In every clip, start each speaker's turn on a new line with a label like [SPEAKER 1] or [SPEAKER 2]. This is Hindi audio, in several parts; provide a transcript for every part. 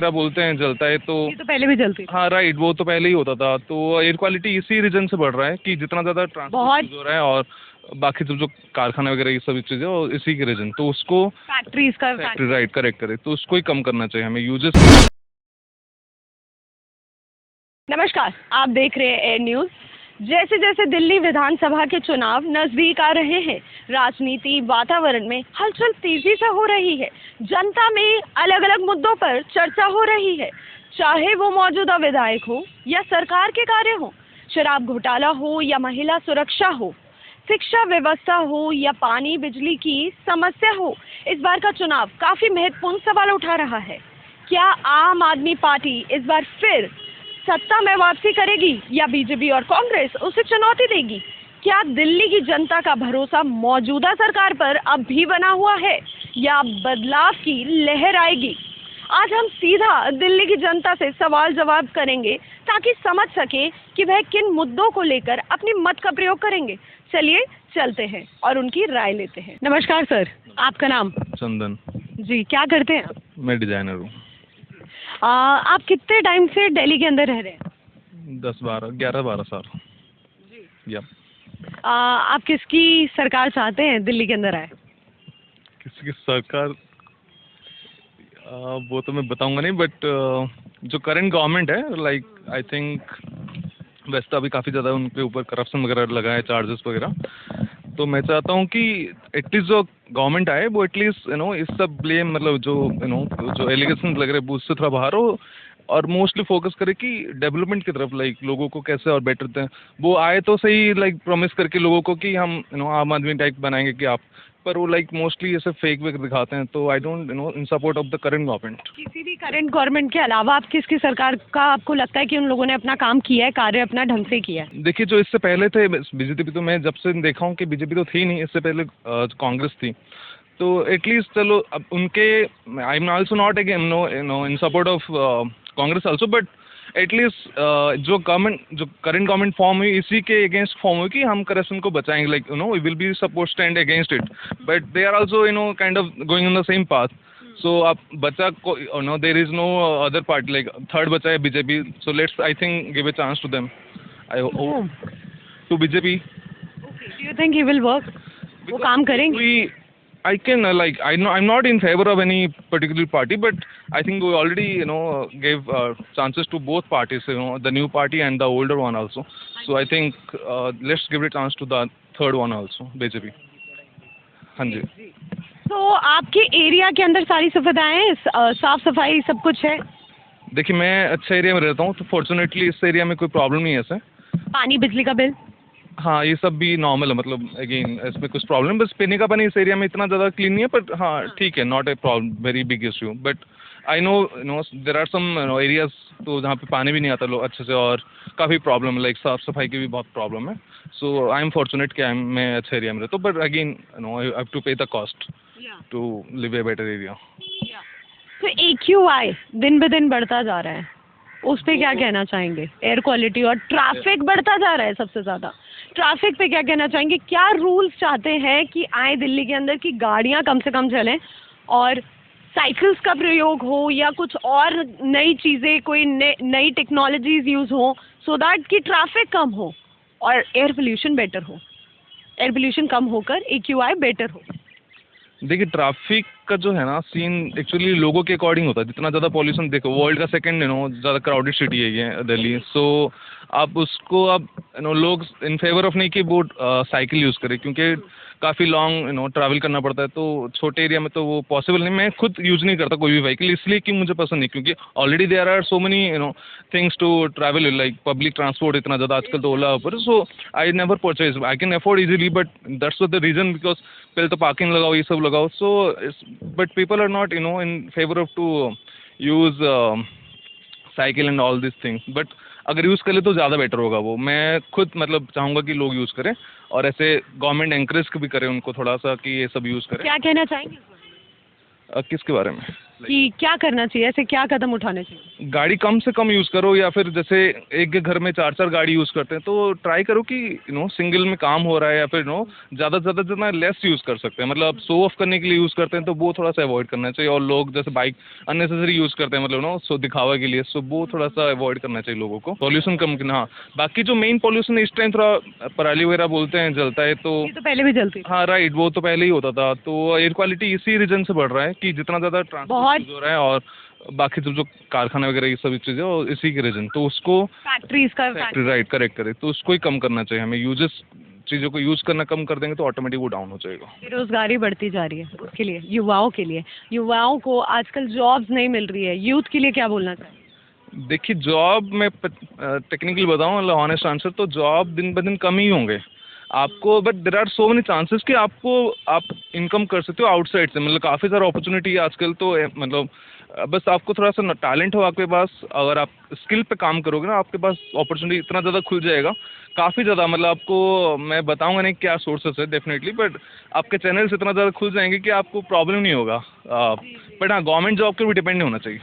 [SPEAKER 1] वगैरह बोलते हैं जलता है तो
[SPEAKER 2] ये तो पहले भी जलती थी।
[SPEAKER 1] हाँ राइट, वो तो पहले ही होता था। तो एयर क्वालिटी इसी रीजन से बढ़ रहा है कि जितना ज़्यादा ट्रांसपोर्ट यूज हो रहा है और बाकी सब जो कारखाना वगैरह ये सभी चीज़ें और इसी के रीजन, तो उसको
[SPEAKER 2] फैक्ट्रीज का
[SPEAKER 1] राइट करेक्ट करेक्ट, तो उसको ही कम करना चाहिए हमें यूजेस।
[SPEAKER 2] नमस्कार, आप देख रहे हैं एयर न्यूज। जैसे जैसे दिल्ली विधानसभा के चुनाव नजदीक आ रहे हैं, राजनीति वातावरण में हलचल तेजी से हो रही है। जनता में अलग अलग मुद्दों पर चर्चा हो रही है, चाहे वो मौजूदा विधायक हो या सरकार के कार्य हो, शराब घोटाला हो या महिला सुरक्षा हो, शिक्षा व्यवस्था हो या पानी बिजली की समस्या हो। इस बार का चुनाव काफी महत्वपूर्ण सवाल उठा रहा है। क्या आम आदमी पार्टी इस बार फिर सत्ता में वापसी करेगी या बीजेपी और कांग्रेस उसे चुनौती देगी? क्या दिल्ली की जनता का भरोसा मौजूदा सरकार पर अब भी बना हुआ है या बदलाव की लहर आएगी? आज हम सीधा दिल्ली की जनता से सवाल जवाब करेंगे ताकि समझ सके कि वह किन मुद्दों को लेकर अपनी मत का प्रयोग करेंगे। चलिए चलते हैं और उनकी राय लेते हैं। नमस्कार सर, आपका नाम?
[SPEAKER 1] चंदन।
[SPEAKER 2] जी, क्या करते हैं?
[SPEAKER 1] मैं डिजाइनर हूँ।
[SPEAKER 2] आप कितने टाइम से दिल्ली के अंदर रह रहे हैं?
[SPEAKER 1] 11-12 साल। या
[SPEAKER 2] आप किसकी सरकार चाहते हैं दिल्ली के अंदर आए?
[SPEAKER 1] किसी की सरकार वो तो मैं बताऊंगा नहीं, बट जो करंट गवर्नमेंट है लाइक आई थिंक वैसे तो अभी काफ़ी ज़्यादा उनके ऊपर करप्शन वगैरह लगा है, चार्जेस वगैरह। तो मैं चाहता हूँ कि एटलीस्ट जो गवर्नमेंट आए वो एटलीस्ट इस सब ब्लेम मतलब जो जो एलिगेशन लग रहे हैं उससे थोड़ा बाहर हो और मोस्टली फोकस करे कि डेवलपमेंट की तरफ, लाइक लोगों को कैसे और बेटर दें। वो आए तो सही लाइक प्रॉमिस करके लोगों को कि हम आम आदमी टाइप बनाएंगे कि आप, पर वो लाइक मोस्टली ऐसे फेक वेक दिखाते हैं। तो I don't in support of the current government.
[SPEAKER 2] किसी भी करंट गवर्नमेंट के अलावा आप किसकी सरकार का आपको लगता है कि उन लोगों ने अपना काम किया है, कार्य अपना ढंग से किया है?
[SPEAKER 1] देखिए जो इससे पहले थे बीजेपी, तो मैं जब से देखा हूँ कि बीजेपी तो थी नहीं, इससे पहले कांग्रेस थी। तो एटलीस्ट चलो अब उनके, I am also not again no in support of Congress also, but at least जो करंट गवर्नमेंट फॉर्म हुई इसी के अगेंस्ट फॉर्म हुई कि हम करप्शन को बचाएंगे, like we will be suppose stand against it, but they are also kind of going on the same path. So आप बचा को there is no other party, like third बचा है BJP, so let's I think give a chance to them. I hope to BJP.
[SPEAKER 2] Do you think he will work? वो काम करेंगे?
[SPEAKER 1] I can I'm not in favor of any particular party, but I think we already gave chances to both parties, the new party and the older one also. So I think let's give it a chance to the third one also, BJP. हाँ जी।
[SPEAKER 2] तो आपके एरिया के अंदर सारी सुविधाएं हैं, साफ सफाई सब कुछ है?
[SPEAKER 1] देखिए मैं अच्छे एरिया में रहता हूँ, तो फॉर्चुनेटली इस एरिया में कोई प्रॉब्लम नहीं है ऐसे।
[SPEAKER 2] पानी बिजली का बिल?
[SPEAKER 1] हाँ ये सब भी नॉर्मल है, मतलब अगेन इसमें कुछ प्रॉब्लम, बस पीने का पानी इस एरिया में इतना ज़्यादा क्लीन नहीं है, बट हाँ ठीक है, not a problem very big issue. But I know there are some areas तो जहाँ पे पानी भी नहीं आता लोग अच्छे से, और काफ़ी प्रॉब्लम लाइक साफ सफाई की भी बहुत प्रॉब्लम है। सो आई एम फॉर्चुनेट कि मैं अच्छे एरिया में रहता हूँ, but again I have to pay the cost to live a better area.
[SPEAKER 2] तो AQI दिन ब दिन बढ़ता जा रहा है, उस पर क्या कहना चाहेंगे? एयर क्वालिटी और ट्रैफिक बढ़ता जा रहा है, सबसे ज़्यादा ट्रैफिक पे क्या कहना चाहेंगे? क्या रूल्स चाहते हैं कि आए दिल्ली के अंदर की गाड़ियाँ कम से कम चलें और साइकिल्स का प्रयोग हो या कुछ और नई चीज़ें, कोई नई टेक्नोलॉजीज यूज़ हो, सो दैट कि ट्रैफिक कम हो और एयर पोल्यूशन बेटर हो, एयर पोल्यूशन कम होकर AQI बेटर हो?
[SPEAKER 1] देखिए ट्रैफिक का जो है ना सीन एक्चुअली लोगों के अकॉर्डिंग होता है। जितना ज़्यादा पॉल्यूशन, देखो वर्ल्ड का सेकंड ज़्यादा क्राउडेड सिटी है ये दिल्ली। सो आप उसको आप लोग इन फेवर ऑफ नहीं कि वो साइकिल यूज़ करें, क्योंकि काफ़ी लॉन्ग ट्रैवल करना पड़ता है, तो छोटे एरिया में तो वो पॉसिबल नहीं। मैं खुद यूज़ नहीं करता कोई भी व्हीकल, इसलिए कि मुझे पसंद नहीं, क्योंकि already there are so many things to travel, like public transport इतना ज़्यादा आजकल तो ओला ऊपर। So I never purchase, I can afford easily, but that's the reason, because पहले तो पार्किंग लगाओ, ये सब लगाओ। So but people are not in favour of to use cycle and all this things, but अगर यूज़ कर ले तो ज़्यादा बेटर होगा। वो मैं खुद मतलब चाहूँगा कि लोग यूज़ करें, और ऐसे गवर्नमेंट एनकरेज भी करे उनको थोड़ा सा कि ये सब यूज़ करें।
[SPEAKER 2] क्या कहना चाहेंगे?
[SPEAKER 1] किसके बारे में?
[SPEAKER 2] कि क्या करना चाहिए, ऐसे क्या कदम उठाने चाहिए?
[SPEAKER 1] गाड़ी कम से कम यूज़ करो, या फिर जैसे एक के घर में 4-4 गाड़ी यूज़ करते हैं, तो ट्राई करो कि सिंगल में काम हो रहा है, या फिर ज़्यादा से ज़्यादा जितना लेस यूज़ कर सकते हैं, मतलब आप शो ऑफ करने के लिए यूज़ करते हैं तो वो थोड़ा सा अवॉइड करना चाहिए। और लोग जैसे बाइक अननेसेसरी यूज़ करते हैं, मतलब सो दिखावा के लिए, सो वो थोड़ा सा अवॉइड करना चाहिए लोगों को। पॉल्यूशन कम करना, हाँ। बाकी जो मेन पॉल्यूशन है इस टाइम थोड़ा पराली वगैरह बोलते हैं जलता है, तो
[SPEAKER 2] ये तो पहले भी जलती थी।
[SPEAKER 1] हाँ राइट, वो तो पहले ही होता था। तो एयर क्वालिटी इसी रीजन से बढ़ रहा है कि जितना ज़्यादा ट्रांसपोर्ट यूज़ हो रहा है, और बाकी जो कारखाना वगैरह ये सभी चीज़ें, और इसी के रीजन, तो उसको
[SPEAKER 2] फैक्ट्रीज का
[SPEAKER 1] फैक्ट्री राइट करेक्ट करे, तो उसको ही कम करना चाहिए हमें। यूजेस चीज़ों को यूज़ करना कम कर देंगे तो ऑटोमेटिक वो डाउन हो जाएगा।
[SPEAKER 2] बेरोजगारी बढ़ती जा रही है, उसके लिए युवाओं को आजकल जॉब्स नहीं मिल रही है, यूथ के लिए क्या बोलना चाहिए?
[SPEAKER 1] देखिए, जॉब में टेक्निकली बताऊँ, मतलब ऑनेस्ट आंसर, तो जॉब दिन ब दिन कम ही होंगे आपको, but there are so many chances कि आप इनकम कर सकते हो आउटसाइड से, मतलब काफ़ी सारा अपॉर्चुनिटी है आजकल। तो मतलब बस आपको थोड़ा सा टैलेंट हो आपके पास, अगर आप स्किल पे काम करोगे ना, आपके पास अपॉर्चुनिटी इतना ज़्यादा खुल जाएगा, काफ़ी ज़्यादा। मतलब आपको मैं बताऊंगा नहीं क्या सोर्सेस है डेफिनेटली, बट आपके चैनल्स इतना ज़्यादा खुल जाएंगे कि आपको प्रॉब्लम नहीं होगा। बट हाँ, गवर्नमेंट जॉब के भी डिपेंड नहीं होना चाहिए,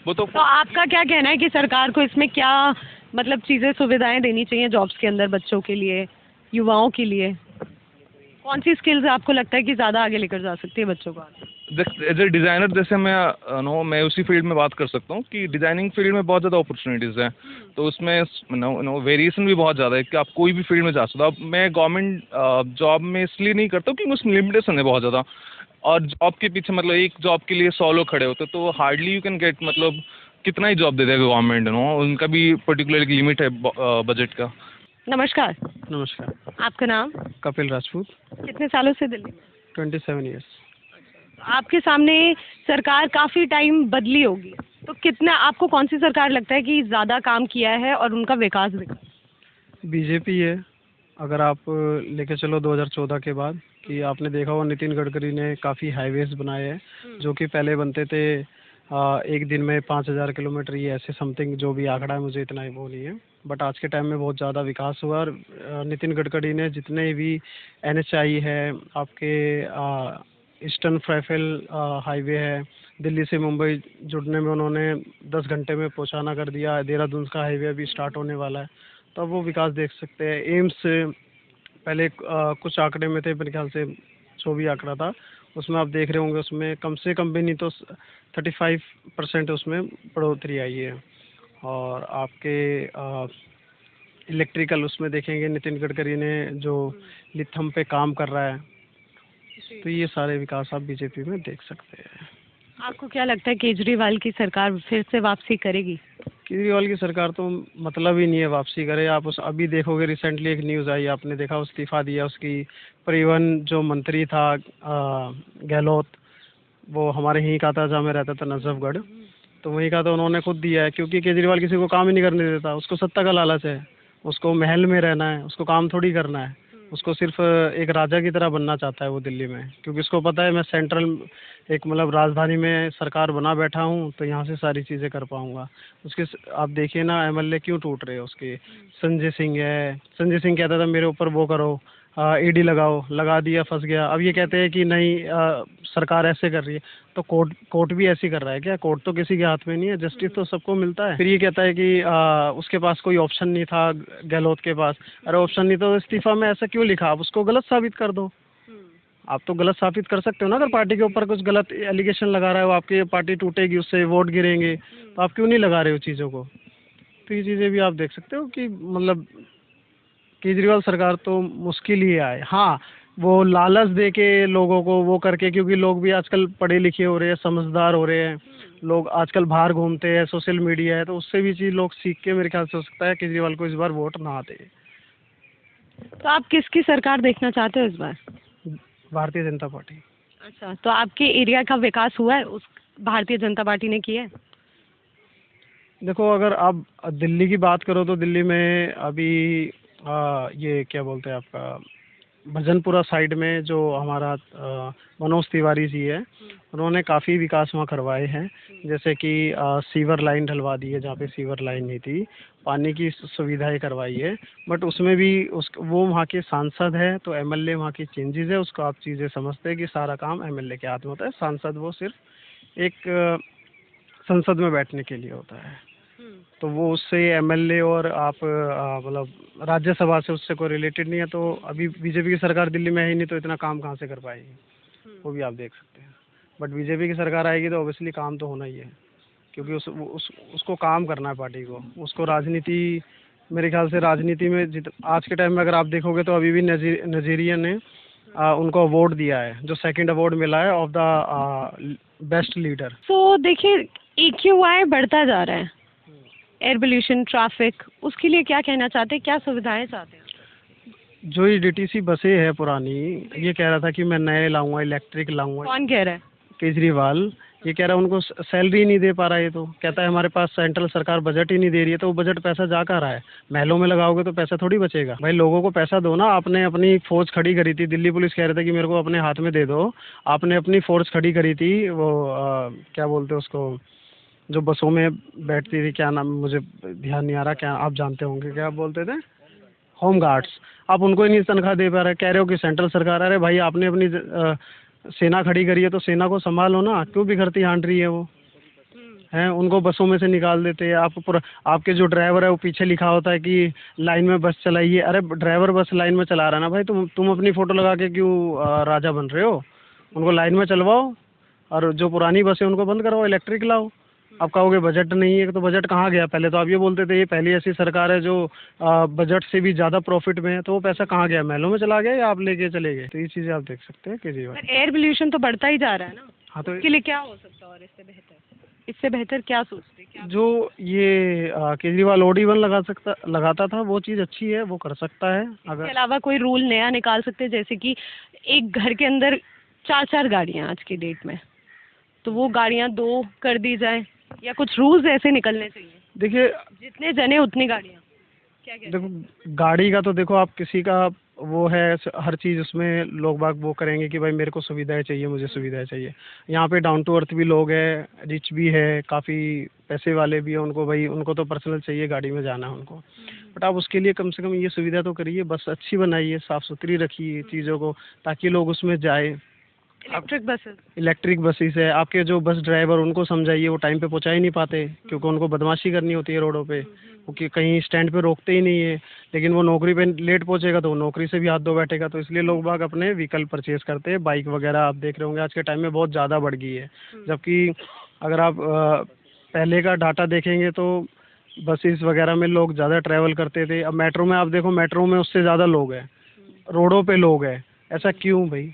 [SPEAKER 1] वो तो
[SPEAKER 2] आपका क्या कहना है कि सरकार को इसमें क्या मतलब चीज़ें सुविधाएं देनी चाहिए जॉब्स के अंदर, बच्चों के लिए, युवाओं के लिए? कौन सी स्किल्स आपको लगता है कि ज़्यादा आगे लेकर जा सकती है बच्चों को आगे?
[SPEAKER 1] एज ए डिज़ाइनर, जैसे मैं उसी फील्ड में बात कर सकता हूँ कि डिज़ाइनिंग फील्ड में बहुत ज़्यादा अपॉर्चुनिटीज़ हैं। तो उसमें वेरिएशन भी बहुत ज़्यादा है कि आप कोई भी फील्ड में जा सकते हो। अब मैं गवर्नमेंट जॉब में इसलिए नहीं करता हूँ क्योंकि उसमें लिमिटेशन है बहुत ज़्यादा, और जॉब के पीछे मतलब एक जॉब के लिए 100 लोग खड़े होते हैं, तो हार्डली यू कैन गेट, मतलब कितना ही जॉब दे देगा गवर्नमेंट, उनका भी पर्टिकुलर एक लिमिट है बजट का।
[SPEAKER 2] नमस्कार।
[SPEAKER 3] नमस्कार।
[SPEAKER 2] आपका नाम?
[SPEAKER 3] कपिल राजपूत।
[SPEAKER 2] कितने सालों से दिल्ली में?
[SPEAKER 3] 27 ईयर्स।
[SPEAKER 2] आपके सामने सरकार काफ़ी टाइम बदली होगी, तो कितना आपको कौन सी सरकार लगता है कि ज़्यादा काम किया है और उनका विकास दिखा?
[SPEAKER 3] बीजेपी है। अगर आप लेके चलो 2014 के बाद, कि आपने देखा होगा नितिन गडकरी ने काफ़ी हाईवेज बनाए हैं जो कि पहले बनते थे एक दिन में 5000 किलोमीटर, ये ऐसे समथिंग जो भी आंकड़ा है, मुझे इतना ही वो नहीं है, बट आज के टाइम में बहुत ज़्यादा विकास हुआ। और नितिन गडकरी ने जितने भी NHI है, आपके ईस्टर्न फ्राइफेल हाईवे है, दिल्ली से मुंबई जुड़ने में उन्होंने 10 घंटे में पहुंचाना कर दिया। देहरादून का हाईवे अभी स्टार्ट होने वाला है, तो अब वो विकास देख सकते हैं। एम्स पहले कुछ आंकड़े में थे, मेरे ख्याल से 24 आंकड़ा था, उसमें आप देख रहे होंगे उसमें कम से कम भी नहीं तो 35% उसमें बढ़ोतरी आई है। और आपके इलेक्ट्रिकल उसमें देखेंगे, नितिन गडकरी ने जो लिथियम पे काम कर रहा है, तो ये सारे विकास आप बीजेपी में देख सकते हैं।
[SPEAKER 2] आपको क्या लगता है केजरीवाल की सरकार फिर से वापसी करेगी?
[SPEAKER 3] केजरीवाल की सरकार तो मतलब ही नहीं है वापसी करे। आप उस अभी देखोगे, रिसेंटली एक न्यूज़ आई, आपने देखा, इस्तीफा दिया उसकी परिवहन जो मंत्री था गहलोत, वो हमारे यहीं का था जहाँ मैं रहता था, नजफगढ़, तो वहीं का तो उन्होंने खुद दिया है, क्योंकि केजरीवाल किसी को काम ही नहीं करने देता। उसको सत्ता का लालच है, उसको महल में रहना है, उसको काम थोड़ी करना है, उसको सिर्फ एक राजा की तरह बनना चाहता है वो दिल्ली में, क्योंकि उसको पता है मैं सेंट्रल एक मतलब राजधानी में सरकार बना बैठा हूँ, तो यहाँ से सारी चीज़ें कर पाऊँगा। उसके आप देखिए ना, MLA क्यों टूट रहे हैं उसके। संजय सिंह है, संजय सिंह कहता था मेरे ऊपर वो करो, ED लगाओ, लगा दिया, फंस गया। अब ये कहते हैं कि नहीं सरकार ऐसे कर रही है, तो कोर्ट भी ऐसी कर रहा है क्या? कोर्ट तो किसी के हाथ में नहीं है, जस्टिस तो सबको मिलता है। फिर ये कहता है कि उसके पास कोई ऑप्शन नहीं था, गहलोत के पास। अरे ऑप्शन नहीं तो इस्तीफा में ऐसा क्यों लिखा? आप उसको गलत साबित कर दो। आप तो गलत साबित कर सकते हो ना, अगर पार्टी के ऊपर कुछ गलत एलिगेशन लगा रहा है, वो आपकी पार्टी टूटेगी, उससे वोट गिरेंगे, तो आप क्यों नहीं लगा रहे हो चीज़ों को? तो ये चीज़ें भी आप देख सकते हो कि मतलब केजरीवाल सरकार तो मुश्किल ही आए। हाँ, वो लालच दे के लोगों को वो करके, क्योंकि लोग भी आजकल पढ़े लिखे हो रहे हैं, समझदार हो रहे हैं, लोग आजकल बाहर घूमते हैं, सोशल मीडिया है, तो उससे भी चीज़ लोग सीख के मेरे ख्याल से हो सकता है केजरीवाल को इस बार वोट ना दे।
[SPEAKER 2] तो आप किसकी सरकार देखना चाहते हो इस बार?
[SPEAKER 3] भारतीय जनता पार्टी।
[SPEAKER 2] अच्छा, तो आपके एरिया का विकास हुआ है उस भारतीय जनता पार्टी ने किया है?
[SPEAKER 3] देखो, अगर आप दिल्ली की बात करो तो दिल्ली में अभी ये क्या बोलते हैं आपका, भजनपुरा साइड में जो हमारा मनोज तिवारी जी है, उन्होंने काफ़ी विकास वहाँ करवाए हैं। जैसे कि सीवर लाइन डलवा दी है जहाँ पे सीवर लाइन नहीं थी, पानी की सुविधाएं करवाई है। बट उसमें भी वो वहाँ के सांसद है, तो MLA वहाँ की चेंजेस है, उसको आप चीज़ें समझते हैं कि सारा काम MLA के हाथ में होता है, सांसद वो सिर्फ एक संसद में बैठने के लिए होता है। तो वो उससे एमएलए और आप मतलब राज्यसभा से उससे कोई रिलेटेड नहीं है। तो अभी बीजेपी की सरकार दिल्ली में है ही नहीं, तो इतना काम कहाँ से कर पाएगी, वो भी आप देख सकते हैं। बट बीजेपी की सरकार आएगी तो ऑब्वियसली काम तो होना ही है, क्योंकि उसको काम करना है पार्टी को। उसको राजनीति, मेरे ख्याल से राजनीति में आज के टाइम में अगर आप देखोगे तो अभी भी नाइजीरिया ने उनको अवार्ड दिया है, जो सेकंड अवार्ड मिला है ऑफ द बेस्ट लीडर।
[SPEAKER 2] तो देखिए AQI बढ़ता जा रहा है, एयर पोल्यूशन, ट्रैफिक, उसके लिए क्या कहना चाहते हैं, क्या सुविधाएं चाहते हैं?
[SPEAKER 3] जो ये DTC बसें है पुरानी, ये कह रहा था कि मैं नए लाऊंगा, इलेक्ट्रिक लाऊंगा।
[SPEAKER 2] कौन कह रहा है?
[SPEAKER 3] केजरीवाल। ये कह रहा है उनको सैलरी नहीं दे पा रहा है। ये तो कहता है हमारे पास सेंट्रल सरकार बजट ही नहीं दे रही है। तो वो बजट पैसा जा कहाँ रहा है? महलों में लगाओगे तो पैसा थोड़ी बचेगा। भाई लोगों को पैसा दो ना। आपने अपनी फौज खड़ी करी थी, दिल्ली पुलिस कह रहे थे कि मेरे को अपने हाथ में दे दो। आपने अपनी फोर्स खड़ी करी थी, वो क्या बोलते हैं उसको, जो बसों में बैठती थी, क्या नाम मुझे ध्यान नहीं आ रहा, क्या आप जानते होंगे, क्या बोलते थे, होम गार्ड्स। आप उनको ही नहीं तनख्वाह दे पा रहे, कह रहे हो कि सेंट्रल सरकार। अरे भाई आपने अपनी सेना खड़ी करी है तो सेना को संभालो ना, क्यों बिखरती हांड रही है वो हैं? उनको बसों में से निकाल देते हैं। आपके जो ड्राइवर है वो पीछे लिखा होता है कि लाइन में बस चलाइए। अरे ड्राइवर बस लाइन में चला रहा है ना भाई, तुम अपनी फ़ोटो लगा के क्यों राजा बन रहे हो? उनको लाइन में चलवाओ, और जो पुरानी बसें उनको बंद करवाओ, इलेक्ट्रिक लाओ। आप कहोगे बजट नहीं है, तो बजट कहाँ गया? पहले तो आप ये बोलते थे ये पहली ऐसी सरकार है जो बजट से भी ज़्यादा प्रॉफिट में है। तो वो पैसा कहाँ गया? महलों में चला गया या आप लेके चले गए? तो ये चीज़ें आप देख सकते हैं केजरीवाल।
[SPEAKER 2] एयर पोल्यूशन तो बढ़ता ही जा रहा है ना।
[SPEAKER 3] हाँ, तो
[SPEAKER 2] इसके लिए क्या हो सकता है और इससे बेहतर क्या सोचते हैं?
[SPEAKER 3] जो ये केजरीवाल OD1 लगाता था, वो चीज़ अच्छी है, वो कर सकता है।
[SPEAKER 2] इसके
[SPEAKER 3] अगर
[SPEAKER 2] अलावा कोई रूल नया निकाल सकते हैं, जैसे कि एक घर के अंदर 4-4 गाड़ियाँ आज की डेट में, तो वो गाड़ियाँ 2 कर दी जाए, या कुछ रूल्स ऐसे निकलने चाहिए?
[SPEAKER 3] देखिए,
[SPEAKER 2] जितने जने उतनी गाड़ियाँ, क्या कहते हैं?
[SPEAKER 3] देखो गाड़ी का तो देखो, आप किसी का वो है, हर चीज़ उसमें लोग बाग वो करेंगे कि भाई मेरे को सुविधाएं चाहिए, मुझे सुविधाएं चाहिए। यहाँ पे डाउन टू अर्थ भी लोग हैं, रिच भी है, काफ़ी पैसे वाले भी हैं, उनको भाई उनको तो पर्सनल चाहिए, गाड़ी में जाना है उनको। बट आप उसके लिए कम से कम ये सुविधा तो करिए, बस अच्छी बनाइए, साफ़ सुथरी रखिए चीज़ों को, ताकि लोग उसमें जाए। इलेक्ट्रिक बसेस है। आपके जो बस ड्राइवर, उनको समझाइए, वो टाइम पे पहुंचा ही नहीं पाते, क्योंकि उनको बदमाशी करनी होती है रोडों पे, क्योंकि कहीं स्टैंड पे रोकते ही नहीं है। लेकिन वो नौकरी पे लेट पहुंचेगा तो वो नौकरी से भी हाथ धो बैठेगा। तो इसलिए लोग बाग अपने व्हीकल परचेज करते हैं। बाइक वगैरह आप देख रहे होंगे आज के टाइम में बहुत ज़्यादा बढ़ गई है। जबकि अगर आप पहले का डाटा देखेंगे तो बसेस वगैरह में लोग ज़्यादा ट्रैवल करते थे। अब मेट्रो में आप देखो, मेट्रो में उससे ज़्यादा लोग हैं, रोडों पे लोग हैं। ऐसा क्यों भाई?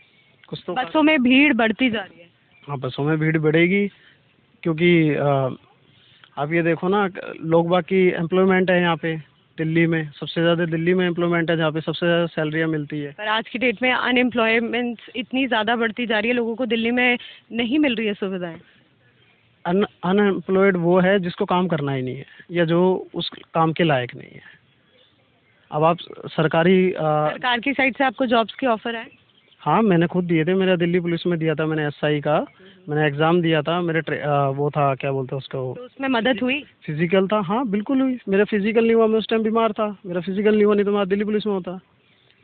[SPEAKER 3] कुछ तो
[SPEAKER 2] बसों में भीड़ बढ़ती जा रही है।
[SPEAKER 3] हाँ, बसों में भीड़ बढ़ेगी, क्योंकि आप ये देखो ना, लोग बाकी एम्प्लॉयमेंट है यहाँ पे दिल्ली में, सबसे ज़्यादा दिल्ली में एम्प्लॉयमेंट है, जहाँ पे सबसे ज़्यादा सैलरियाँ मिलती है।
[SPEAKER 2] पर आज की डेट में अनएम्प्लॉयमेंट इतनी ज़्यादा बढ़ती जा रही है, लोगों को दिल्ली में नहीं मिल रही है सुविधाएं।
[SPEAKER 3] अनएम्प्लॉयड वो है जिसको काम करना ही नहीं है, या जो उस काम के लायक नहीं है। अब आप
[SPEAKER 2] सरकार की साइड से आपको जॉब्स की ऑफर है?
[SPEAKER 3] हाँ, मैंने खुद दिए थे। मेरा दिल्ली पुलिस में दिया था मैंने, SI का मैंने एग्ज़ाम दिया था। मेरे वो था, क्या बोलते हैं उसको,
[SPEAKER 2] तो उसमें मदद हुई?
[SPEAKER 3] फिजिकल था। हाँ बिल्कुल हुई। मेरा फिजिकल नहीं हुआ, मैं उस टाइम बीमार था। मेरा फिजिकल नहीं हुआ, नहीं तो मैं दिल्ली पुलिस में होता।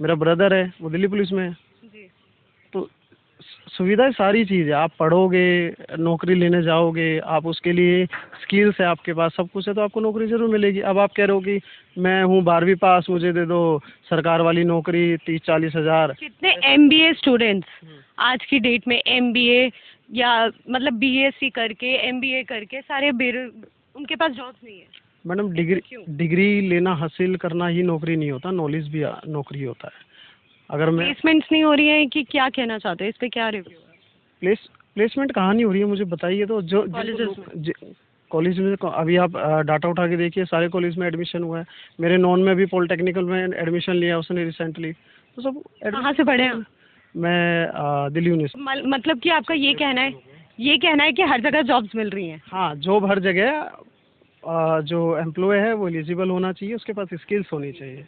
[SPEAKER 3] मेरा ब्रदर है, वो दिल्ली पुलिस में है। तो सुविधाएं सारी चीज़ है। आप पढ़ोगे, नौकरी लेने जाओगे, आप उसके लिए स्किल्स है आपके पास, सब कुछ है, तो आपको नौकरी ज़रूर मिलेगी। अब आप कह रहे हो कि मैं हूँ 12वीं पास, मुझे दे दो सरकार वाली नौकरी 30-40 हज़ार।
[SPEAKER 2] कितने MBA स्टूडेंट्स आज की डेट में MBA या मतलब BSc करके, MBA करके सारे उनके पास जॉब्स नहीं है।
[SPEAKER 3] मैडम, डिग्री लेना, हासिल करना ही नौकरी नहीं होता, नॉलेज भी नौकरी होता है। अगर मैं
[SPEAKER 2] प्लेसमेंट्स नहीं हो रही है कि क्या कहना चाहते हैं, इस पे क्या रिव्यू है?
[SPEAKER 3] प्लेसमेंट कहाँ नहीं हो रही है, मुझे बताइए तो। जो कॉलेज में अभी आप डाटा उठा के देखिए, सारे कॉलेज में एडमिशन हुआ है। मेरे नॉन में भी पॉलिटेक्निकल में एडमिशन लिया उसने रिसेंटली। तो सब
[SPEAKER 2] कहाँ से पढ़े हैं?
[SPEAKER 3] मैं दिल्ली यूनिवर्सिटी।
[SPEAKER 2] मतलब कि आपका ये कहना है कि हर जगह जॉब्स मिल रही हैं?
[SPEAKER 3] हाँ, जॉब हर जगह। जो एम्प्लॉय है वो एलिजिबल होना चाहिए, उसके पास स्किल्स होनी चाहिए।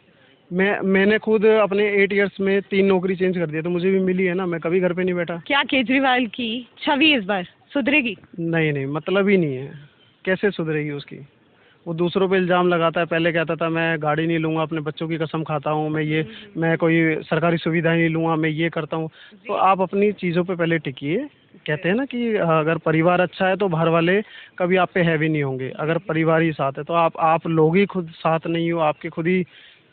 [SPEAKER 3] मैंने खुद अपने 8 इयर्स में 3 नौकरी चेंज कर दिया, तो मुझे भी मिली है ना। मैं कभी घर पे नहीं बैठा।
[SPEAKER 2] क्या केजरीवाल की छवि इस बार सुधरेगी?
[SPEAKER 3] नहीं, मतलब ही नहीं है। कैसे सुधरेगी उसकी? वो दूसरों पे इल्ज़ाम लगाता है। पहले कहता था मैं गाड़ी नहीं लूँगा, अपने बच्चों की कसम खाता हूँ, मैं कोई सरकारी सुविधा नहीं लूँगा, मैं ये करता हूँ। तो आप अपनी चीज़ों पे पहले टिकिए। कहते हैं ना कि अगर परिवार अच्छा है तो बाहर वाले कभी आप पे हैवी नहीं होंगे। अगर परिवार ही साथ है तो आप लोग ही खुद साथ नहीं हो, आपके खुद ही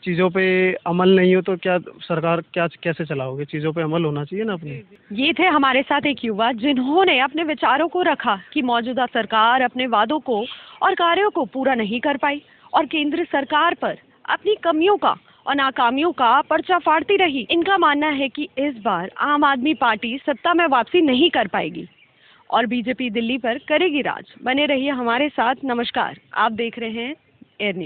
[SPEAKER 3] चीज़ों पे अमल नहीं हो तो क्या सरकार क्या कैसे चलाओगे? चीज़ों पे अमल होना चाहिए ना अपने।
[SPEAKER 2] ये थे हमारे साथ एक युवा जिन्होंने अपने विचारों को रखा कि मौजूदा सरकार अपने वादों को और कार्यों को पूरा नहीं कर पाई और केंद्र सरकार पर अपनी कमियों का और नाकामियों का पर्चा फाड़ती रही। इनका मानना है कि इस बार आम आदमी पार्टी सत्ता में वापसी नहीं कर पाएगी और बीजेपी दिल्ली पर करेगी राज। बने रहिए हमारे साथ। नमस्कार, आप देख रहे हैं एयर न्यूज।